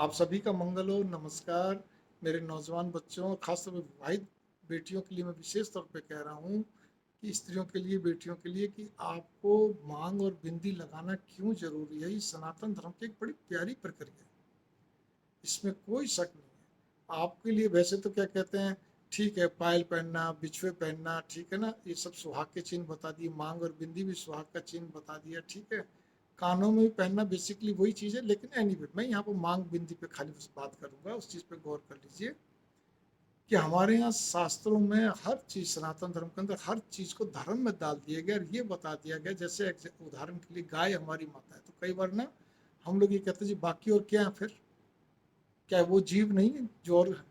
आप सभी का मंगल हो। नमस्कार मेरे नौजवान बच्चों, खासतौर पे विवाहित बेटियों के लिए मैं विशेष तौर पे कह रहा हूँ कि स्त्रियों के लिए, बेटियों के लिए, कि आपको मांग और बिंदी लगाना क्यों जरूरी है। ये सनातन धर्म की एक बड़ी प्यारी प्रक्रिया है, इसमें कोई शक नहीं है। आपके लिए वैसे तो क्या कहते हैं, ठीक है, पायल पहनना, बिछुए पहनना, ठीक है ना, ये सब सुहाग के चिन्ह बता दिए। मांग और बिंदी भी सुहाग का चिन्ह बता दिया, ठीक है। कानों में भी पहनना बेसिकली वही चीज़ है। लेकिन एनीवे मैं यहाँ पर मांग बिंदी पे खाली बस बात करूंगा, उस चीज़ पे गौर कर लीजिए कि हमारे यहाँ शास्त्रों में हर चीज़, सनातन धर्म के अंदर हर चीज़ को धर्म में डाल दिया गया और ये बता दिया गया। जैसे उदाहरण के लिए गाय हमारी माता है, तो कई बार ना हम लोग ये कहते हैं जी बाकी और क्या है फिर, क्या वो जीव नहीं है जो और है?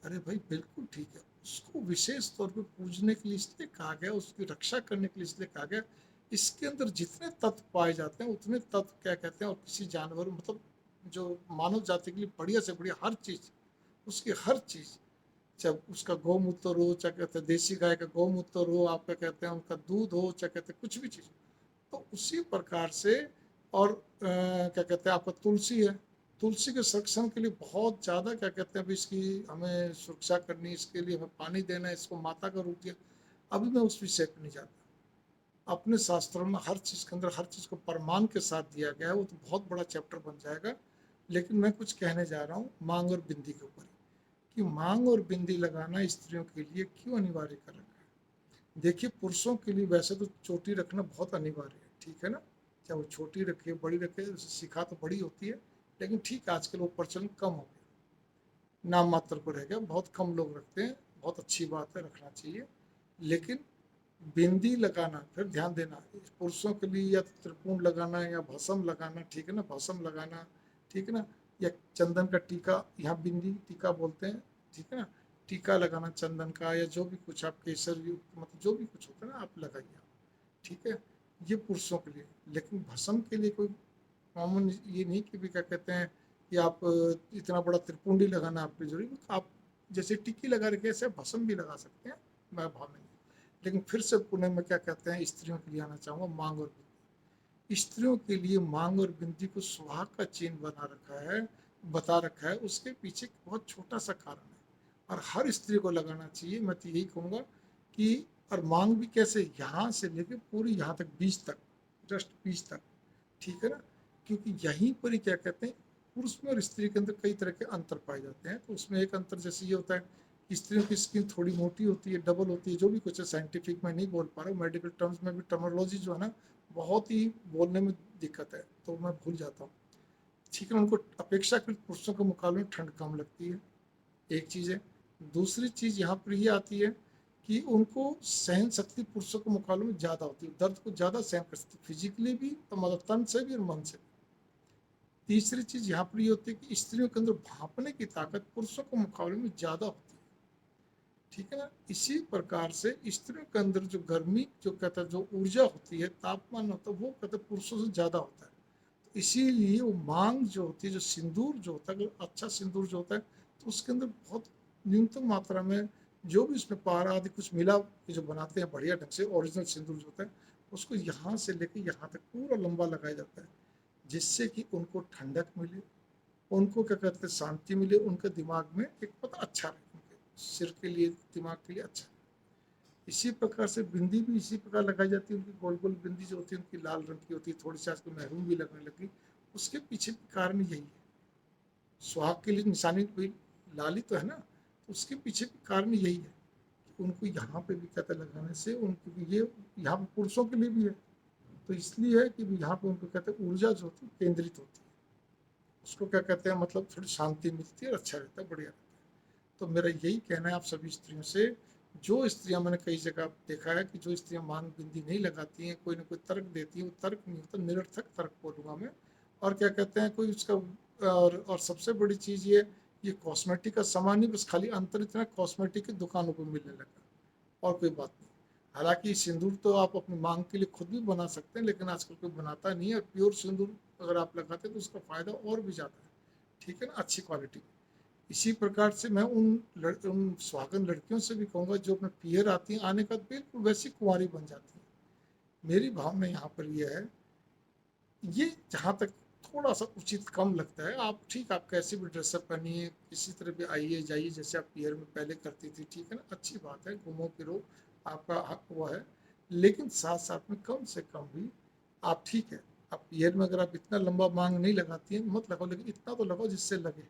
अरे भाई बिल्कुल ठीक है, उसको विशेष तौर पे पूजने के लिए इसलिए कहा गया, उसकी रक्षा करने के लिए इसलिए कहा गया। इसके अंदर जितने तत्व पाए जाते हैं उतने तत्व क्या कहते हैं, और किसी जानवर मतलब जो मानव जाति के लिए बढ़िया से बढ़िया हर चीज़, उसकी हर चीज़, चाहे उसका गौमूत्र हो, चाहे कहते हैं देसी गाय का गौमूत्र हो, आप क्या कहते हैं उनका दूध हो, चाहे कहते हैं कुछ भी चीज़, तो उसी प्रकार से। और क्या कहते हैं आपका तुलसी है, तुलसी के संरक्षण के लिए बहुत ज़्यादा क्या कहते हैं, अभी इसकी हमें सुरक्षा करनी, इसके लिए हमें पानी देना है, इसको माता का रूप दिया। अभी मैं उस विषय पर नहीं जाता। अपने शास्त्रों में हर चीज़ के अंदर हर चीज़ को प्रमाण के साथ दिया गया है, वो तो बहुत बड़ा चैप्टर बन जाएगा। लेकिन मैं कुछ कहने जा रहा हूँ मांग और बिंदी के ऊपर, कि मांग और बिंदी लगाना स्त्रियों के लिए क्यों अनिवार्य कर रखा है। देखिए, पुरुषों के लिए वैसे तो चोटी रखना बहुत अनिवार्य है, ठीक है ना, चाहे वो छोटी रखे बड़ी रखे, सिखा तो बड़ी होती है, लेकिन ठीक है, आजकल वो प्रचलन कम हो गया, नाम मात्र पर रह गया, बहुत कम लोग रखते हैं। बहुत अच्छी बात है, रखना चाहिए। लेकिन बिंदी लगाना, फिर ध्यान देना, पुरुषों के लिए या त्रिपुंड लगाना या भस्म लगाना, ठीक है ना, भस्म लगाना, ठीक है ना, या चंदन का टीका, यहाँ बिंदी टीका बोलते हैं, ठीक है ना, टीका लगाना चंदन का, या जो भी कुछ आप केसर युक्त मतलब जो भी कुछ होता है ना, आप लगाइए, ठीक है, ये पुरुषों के लिए। लेकिन भस्म के लिए कोई कॉमन ये नहीं कि भी क्या कहते हैं कि आप इतना बड़ा त्रिपुंडी लगाना आपकी जरूरी, आप जैसे टिक्की लगा रखे ऐसे भस्म भी लगा सकते हैं, मैं भाव नहीं। लेकिन फिर से पुणे में क्या कहते हैं, स्त्रियों के लिए आना चाहूँगा, मांग और बिंदी। स्त्रियों के लिए मांग और बिंदी को सुहाग का चिन्ह बना रखा है, बता रखा है। उसके पीछे एक बहुत छोटा सा कारण है, और हर स्त्री को लगाना चाहिए। मैं तो यही कहूँगा कि, और मांग भी कैसे, यहाँ से लेके पूरी यहाँ तक बीच तक, जस्ट बीच तक, ठीक है ना, क्योंकि यहीं पर ही क्या कहते हैं, पुरुष में और स्त्री के अंदर कई तरह के अंतर पाए जाते हैं। तो उसमें एक अंतर जैसे ये होता है कि स्त्रियों की स्किन थोड़ी मोटी होती है, डबल होती है, जो भी कुछ है, साइंटिफिक मैं नहीं बोल पा रहा हूँ, मेडिकल टर्म्स में भी टर्मोलॉजी जो है ना, बहुत ही बोलने में दिक्कत है, तो मैं भूल जाता हूँ, ठीक है। उनको अपेक्षाकृत पुरुषों के मुकाबले ठंड कम लगती है, एक चीज़ है। दूसरी चीज़ यहाँ पर ये आती है कि उनको सहन शक्ति पुरुषों के मुकाबले में ज़्यादा होती है, दर्द को ज़्यादा सहन कर सकती है, फिजिकली भी और मतलब तन से भी और मन से भी। तीसरी चीज़ यहाँ पर ये होती है कि स्त्रियों के अंदर भांपने की ताकत पुरुषों के मुकाबले में ज़्यादा होती है, ठीक है ना। इसी प्रकार से स्त्रियों के अंदर जो गर्मी, जो कहता है, जो ऊर्जा होती है, तापमान होता है, वो कहते हैं पुरुषों से ज़्यादा होता है। तो इसीलिए वो मांग जो होती है, जो सिंदूर जो होता है, अगर अच्छा सिंदूर जो होता है, तो उसके अंदर बहुत न्यूनतम मात्रा में जो भी उसमें पारा आदि कुछ मिला के जो बनाते हैं बढ़िया ढंग से, ओरिजिनल सिंदूर जो होता है, उसको यहाँ से लेकर यहाँ तक पूरा लंबा लगाया जाता है, जिससे कि उनको ठंडक मिले, उनको क्या कहते हैं शांति मिले, उनके दिमाग में एक पता अच्छा रहे, उनके सिर के लिए, दिमाग के लिए अच्छा। इसी प्रकार से बिंदी भी इसी प्रकार लगाई जाती है। उनकी गोल गोल बिंदी जो होती है, उनकी लाल रंग की होती है, थोड़ी सी आजकल महरून भी लगने लगी। उसके पीछे कारण यही है, सुहाग के लिए निशानी कोई लाली तो है ना, तो उसके पीछे भी कारण यही है कि उनको यहाँ पे भी कहते लगाने से उनको ये, यहाँ पे पुरुषों के लिए भी है, तो इसलिए है कि यहाँ पे उनको कहते हैं ऊर्जा जो होती है केंद्रित होती है, उसको क्या कहते हैं मतलब थोड़ी शांति मिलती है और अच्छा रहता है, बढ़िया रहता है। तो मेरा यही कहना है आप सभी स्त्रियों से, जो स्त्रियां, मैंने कई जगह देखा है कि जो स्त्रियां मांग बिंदी नहीं लगाती हैं, कोई ना कोई तर्क देती हैं, वो तर्क नहीं होता, निरर्थक तर्क बोलूँगा मैं। और क्या कहते हैं कोई उसका, और सबसे बड़ी चीज़ ये कॉस्मेटिक का सामान नहीं, बस खाली अंतर इतना कॉस्मेटिक की दुकानों पर मिलने लगा, और कोई बात नहीं। हालांकि सिंदूर तो आप अपनी मांग के लिए खुद भी बना सकते हैं, लेकिन आजकल कोई बनाता नहीं है। प्योर सिंदूर अगर आप लगाते हैं तो उसका फ़ायदा और भी ज़्यादा है, ठीक है ना, अच्छी क्वालिटी। इसी प्रकार से मैं उन सुहागन लड़कियों से भी कहूँगा जो अपने पीहर आती हैं, आने का बिल्कुल वैसी कुंवारी बन जाती हैं। मेरी भावना यहाँ पर यह है, ये जहाँ तक थोड़ा सा उचित कम लगता है। आप ठीक, आप कैसे भी ड्रेसअप पहनिए, किसी तरह भी आइए जाइए जैसे आप पीयर में पहले करती थी, ठीक है ना, अच्छी बात है, घूमो फिरो, आपका हक वो है। लेकिन साथ साथ में कम से कम भी आप, ठीक है, आप पीयर में अगर आप इतना लंबा मांग नहीं लगाती हैं मत लगाओ, लेकिन इतना तो लगाओ जिससे लगे,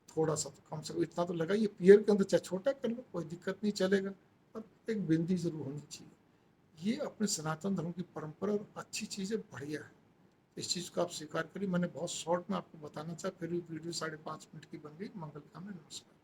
थोड़ा सा तो कम से कम इतना तो लगाइए। पीयर के अंदर चाहे छोटा कर लो, कोई दिक्कत नहीं, चलेगा, पर एक बिंदी जरूर होनी चाहिए। ये अपने सनातन धर्म की परंपरा और अच्छी चीज़ है, बढ़िया है। इस चीज़ को आप स्वीकार करिए। मैंने बहुत शॉर्ट में आपको बताना चाहा, फिर भी वीडियो 5.5 मिनट की बन गई। मंगल कामना, नमस्कार।